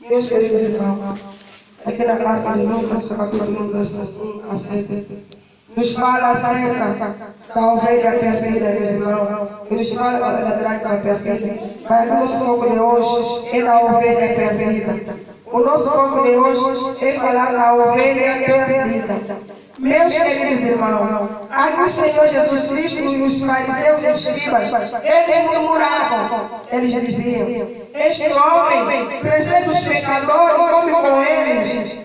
Meus queridos irmãos, aqui na carta de Lucas, capítulo 1, verso 1 a 7, nos fala acerca da ovelha perdida, meus irmãos, e nos fala da dracma perdida. Mas o nosso foco de hoje é da ovelha perdida. O nosso foco de hoje é falar da ovelha perdida. Meus queridos irmãos, aqui o Senhor Jesus Cristo e os fariseus e os escribas, eles murmuravam, eles diziam: este homem precede os pecadores e come com eles.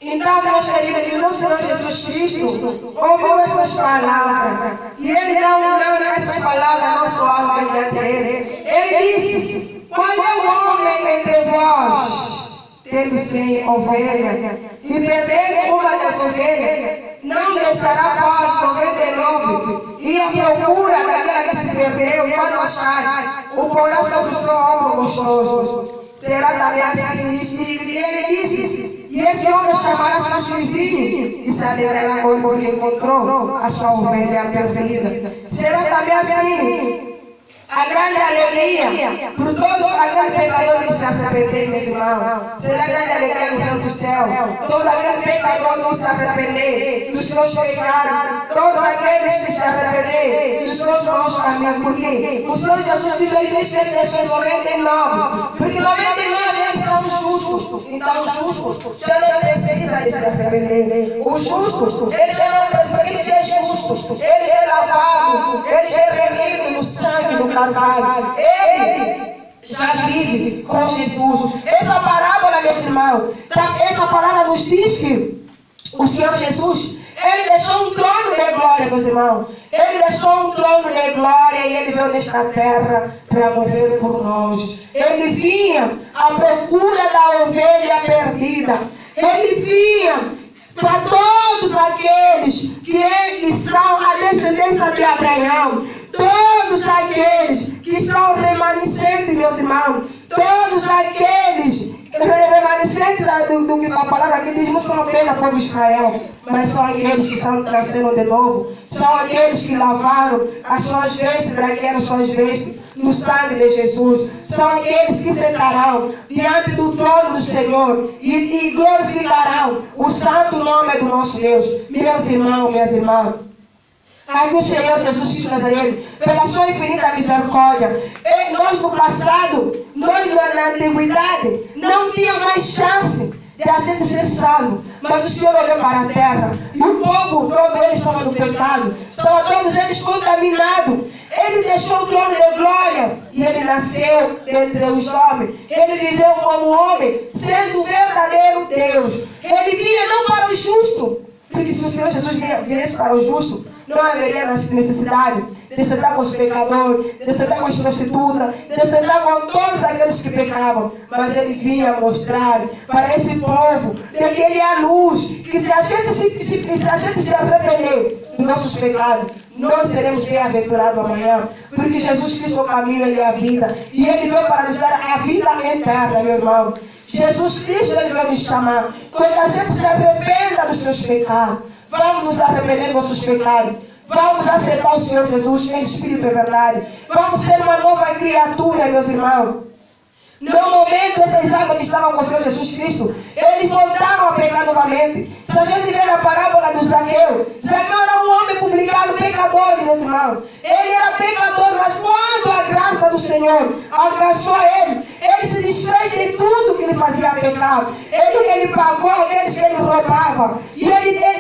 Então, meus queridos, o Senhor Jesus Cristo ouviu essas palavras e ele não essas palavras não soavam diante dele. Ele disse: qual é o homem entre vós, tendo 100 ovelhas, e perder uma das ovelhas, não deixará vós 99 e a procura daquela que se perdeu, e quando achar, o porá sobre o seu ombro gostoso. Será também assim. E ele disse: e esse homem chamará seus vizinhos e se alegrará porque encontrou a sua ovelha perdida. Será também assim a grande alegria por todos aqueles pecadores que se arrependerem, meus irmãos. Será grande alegria no reino do céu. Todo aquele pecador que se arrepender dos seus pecados, todos aqueles que se arrependerem dos seus maus caminhos. Porque o Senhor Jesus Cristo fez desde 99. Porque 99 eles são justos. Então os justos já não precisam de se arrepender. Os justos, eles já não precisam, porque eles são justos. Eles é lavado, eles é remido no sangue do Calvário. Ele já vive com Jesus. Essa parábola, meus irmãos, essa palavra nos diz que o Senhor Jesus, ele deixou um trono de glória, meus irmãos. Ele deixou um trono de glória e ele veio nesta terra para morrer por nós. Ele vinha à procura da ovelha perdida. Ele vinha para todos aqueles que são a descendência de Abraão, todos aqueles que são remanescentes, meus irmãos, todos aqueles remanescentes do que a palavra aqui diz, não são apenas povo de Israel, mas são aqueles que nasceram de novo, são aqueles que lavaram as suas vestes, branquearam suas vestes no sangue de Jesus, são aqueles que sentarão diante do trono do Senhor e glorificarão o santo nome do nosso Deus. Meus irmãos, minhas irmãs, aqui o Senhor Jesus Cristo Nazareno, pela sua infinita misericórdia, nós no passado, nós na antiguidade, não tínhamos mais chance de a gente ser salvo, mas o Senhor olhou para a terra e o povo todo ele estava no pecado, estavam todos eles contaminados. Ele deixou o trono de glória e ele nasceu dentre os homens. Ele viveu como homem, sendo o verdadeiro Deus. Ele vinha não para o justo, porque se o Senhor Jesus viesse para o justo, não haveria necessidade de sentar com os pecadores, de sentar com as prostitutas, de sentar com todos aqueles que pecavam. Mas ele vinha mostrar para esse povo de que ele é a luz, que se a gente se arrepender dos nossos pecados, nós seremos bem-aventurados amanhã. Porque Jesus Cristo é o caminho, ele é a vida. E ele veio para nos dar a vida eterna, meu irmão. Jesus Cristo, ele veio nos chamar. Quando a gente se arrependa dos seus pecados, vamos nos arrepender dos nossos pecados. Vamos aceitar o Senhor Jesus em espírito e verdade. Vamos ser uma nova criatura, meus irmãos. No momento, essas águas que estavam com o Senhor Jesus Cristo, eles voltaram a pecar novamente. Se a gente ver a parábola do Zaqueu, Zaqueu era um homem publicado pecador, meus irmãos. Ele era pecador, mas quando a graça do Senhor alcançou ele se desfez de tudo que ele fazia pecado. Ele pagou aqueles que ele roubava.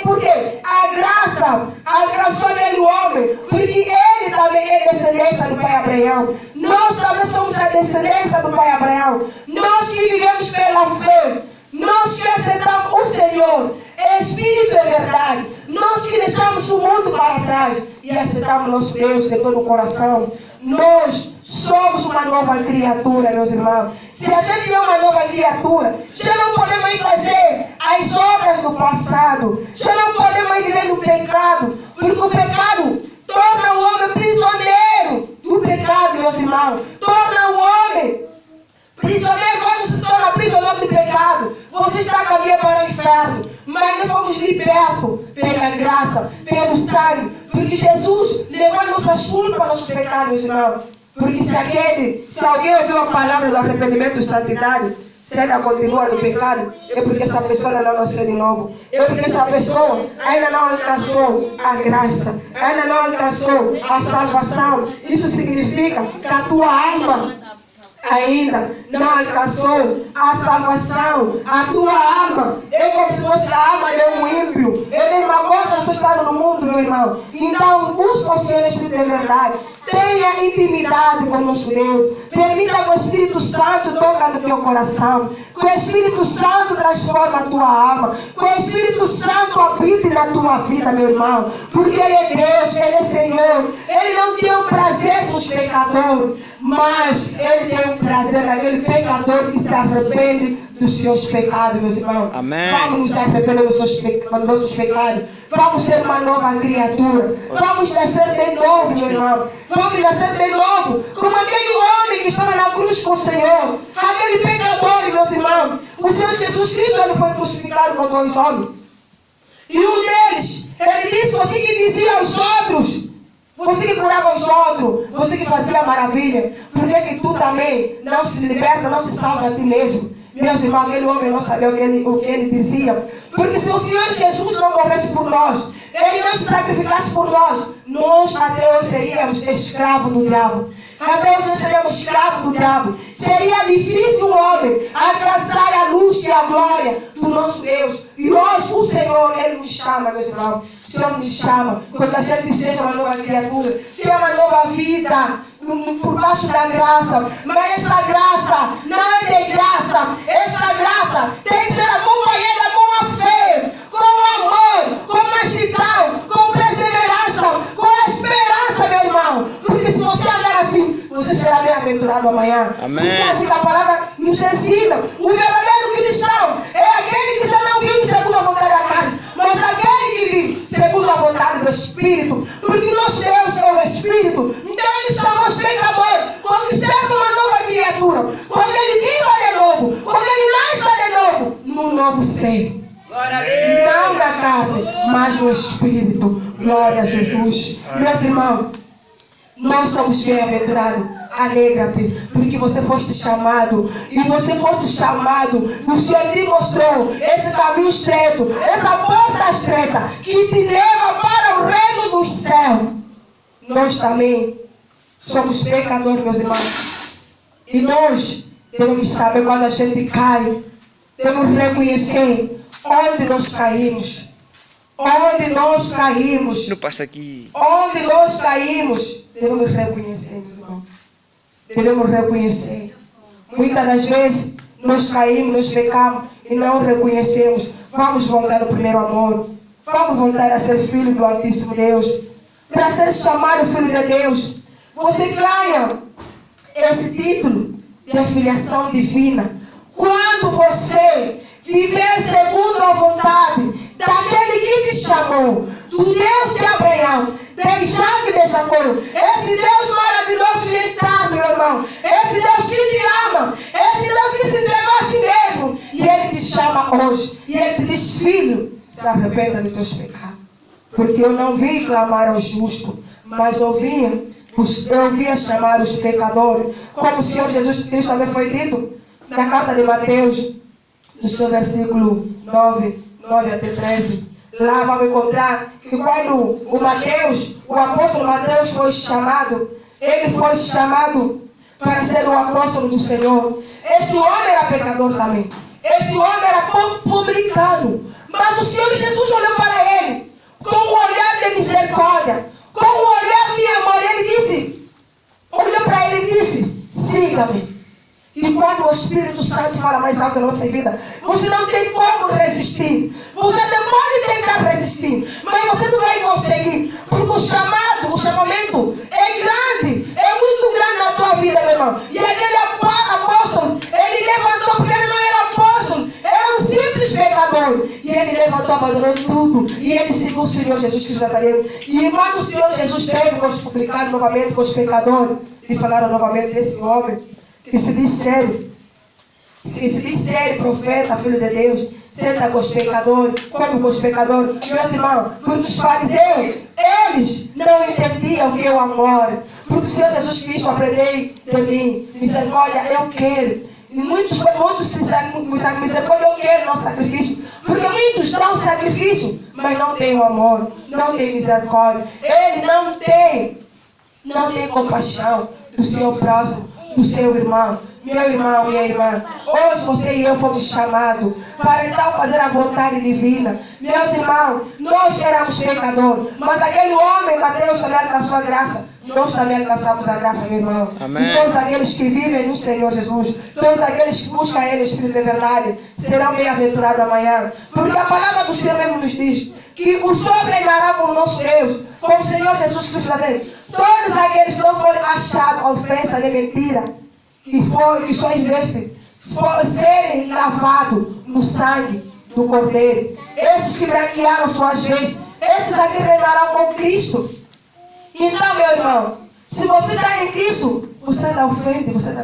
Porque a graça alcançou aquele homem, porque ele também é descendência do pai Abraão. Nós também somos a descendência do pai Abraão. Nós que vivemos pela fé, nós que aceitamos o Senhor, Espírito e verdade, nós que deixamos o mundo para trás e aceitamos nosso Deus de todo o coração, nós somos uma nova criatura, meus irmãos. Se a gente é uma nova criatura, já não podemos mais fazer as obras do passado, já não podemos mais viver no pecado, porque o pecado torna o homem prisioneiro do pecado, meus irmãos, torna o homem prisioneiro. Quando se torna prisioneiro do pecado, você está caminhando para o inferno. Mas nós fomos libertos pela graça, pelo sangue, porque Jesus levou nossas culpas, nossos pecados, meus irmãos. Porque se alguém ouviu a palavra do arrependimento e santidade, se ainda continua no pecado, é porque essa pessoa ainda não nasceu de novo. É porque essa pessoa ainda não alcançou a graça, ainda não alcançou a salvação. Isso significa que a tua alma ainda não alcançou a salvação. A tua alma é como se fosse a alma de um ímpio. É a mesma coisa você está no mundo, meu irmão. Então, busca o Senhor Espírito de verdade. Tenha intimidade com o nosso Deus. Permita que o Espírito Santo toque no teu coração. Que o Espírito Santo transforma a tua alma. Que o Espírito Santo habite na tua vida, meu irmão. Porque Ele é Deus, Ele é Senhor. Ele não tem um prazer nos pecadores, mas Ele tem um prazer naquele pecador que se arrepende dos seus pecados, meus irmãos. Amém. Vamos nos arrepender dos nossos pecados. Vamos ser uma nova criatura. Vamos nascer de novo, meu irmão. Vamos nascer de novo. Como aquele homem que estava na cruz com o Senhor. Aquele pecador, meus irmãos. O Senhor Jesus Cristo, ele foi crucificado com 2 homens. E um deles, ele disse: você que dizia aos outros, você que curava os outros, você que fazia maravilha, por que tu também não se liberta, não se salva a ti mesmo? Meus irmãos, aquele homem não sabia o que ele dizia. Porque se o Senhor Jesus não morresse por nós, Ele não se sacrificasse por nós até hoje seríamos escravos do diabo. Até hoje nós seríamos escravos do diabo. Seria difícil um homem alcançar a luz e a glória do nosso Deus. E hoje o Senhor, Ele nos chama, meus irmãos. O Senhor nos chama, quando a gente seja uma nova criatura, tenha uma nova vida por baixo da graça. Mas essa graça não é de graça. Essa graça tem que ser acompanhada com a fé, com o amor, com mansidão, com perseverança, com a esperança, meu irmão. Porque se você andar assim, você será bem-aventurado amanhã. Amém. Porque assim a palavra nos ensina. O verdadeiro cristão é aquele que já não vive segundo a vontade da carne, mas aquele que vive segundo a vontade do Espírito. Porque o nosso Deus é o Espírito. Então Ele chama os pecadores como se fosse uma nova criatura. Quando Ele viva de novo, quando Ele nasce de novo, num novo ser. Glória a Deus. Não na carne, mas no Espírito. Glória a Jesus. Meus irmãos, nós somos bem-aventurados. Alegra-te, porque você foste chamado. E você foste chamado. O Senhor te mostrou esse caminho estreito, essa porta estreita que te leva para o reino dos céus. Nós também somos pecadores, meus irmãos. E nós devemos saber quando a gente cai. Devemos reconhecer onde nós caímos. Onde nós caímos. Não passa aqui. Onde nós caímos. Devemos reconhecer, meus irmãos. Devemos reconhecer. Muitas das vezes nós caímos, nós pecamos e não reconhecemos. Vamos voltar ao primeiro amor. Vamos voltar a ser filho do Altíssimo Deus. Para ser chamado filho de Deus, você ganha esse título de filiação divina quando você viver segundo a vontade daquele que te chamou, do Deus de Abraão, de Isaac e de Jacó. Esse Deus maravilhoso e eterno, meu irmão. Esse Deus que te ama. Esse Deus que se entregou a si mesmo. E Ele te chama hoje. E Ele te diz: filho, se arrependa dos teus pecados. Porque eu não vim clamar ao justo, mas eu vim chamar os pecadores. Como o Senhor Jesus Cristo também foi dito na carta de Mateus, no seu versículo 9 até 13. Lá vamos encontrar que quando o apóstolo Mateus foi chamado, ele foi chamado para ser o apóstolo do Senhor. Este homem era pecador também. Este homem era publicano. Mas o Senhor Jesus olhou para ele com um olhar de misericórdia, com um olhar de amor. Ele olhou para ele e disse: siga-me. E quando o Espírito Santo fala mais alto na nossa vida, você não tem como resistir. Você até pode tentar resistir, mas você não vai conseguir. Porque o chamamento é grande. É muito grande na tua vida, meu irmão. E aquele apóstolo, ele levantou, porque ele não era apóstolo, era um simples pecador. E ele levantou, abandonou tudo. E ele seguiu o Senhor Jesus Cristo Nazareno. E enquanto o Senhor Jesus teve com os publicanos novamente, com os pecadores, e falaram novamente desse homem que se diz sério, profeta, filho de Deus, senta com os pecadores, come com os pecadores. Meus irmãos, porque os fariseus, eles não entendiam o que é o amor. Porque o Senhor Jesus Cristo, aprendei de mim, misericórdia, eu quero. E muitos misericórdia, eu quero nosso sacrifício. Porque muitos dão sacrifício, mas não têm o amor, não têm misericórdia. Ele não tem compaixão do seu próximo, do seu irmão. Meu irmão, minha irmã, hoje você e eu fomos chamados para então fazer a vontade divina. Meus irmãos, nós éramos pecadores, mas aquele homem, Mateus, também alcançou a graça. Nós também alcançamos a graça, meu irmão. Amém. E todos aqueles que vivem no Senhor Jesus, todos aqueles que buscam Ele, Espírito de verdade, serão bem-aventurados amanhã. Porque a palavra do Senhor mesmo nos diz que o Senhor reinará como nosso Deus, como o Senhor Jesus Cristo fazendo. Todos aqueles que não forem achados ofensa nem mentira, que só investem, serem lavados no sangue do Cordeiro. Esses que branquearam suas vestes, esses aqui reinarão com Cristo. Então, meu irmão, se você está em Cristo, você não ofende, você não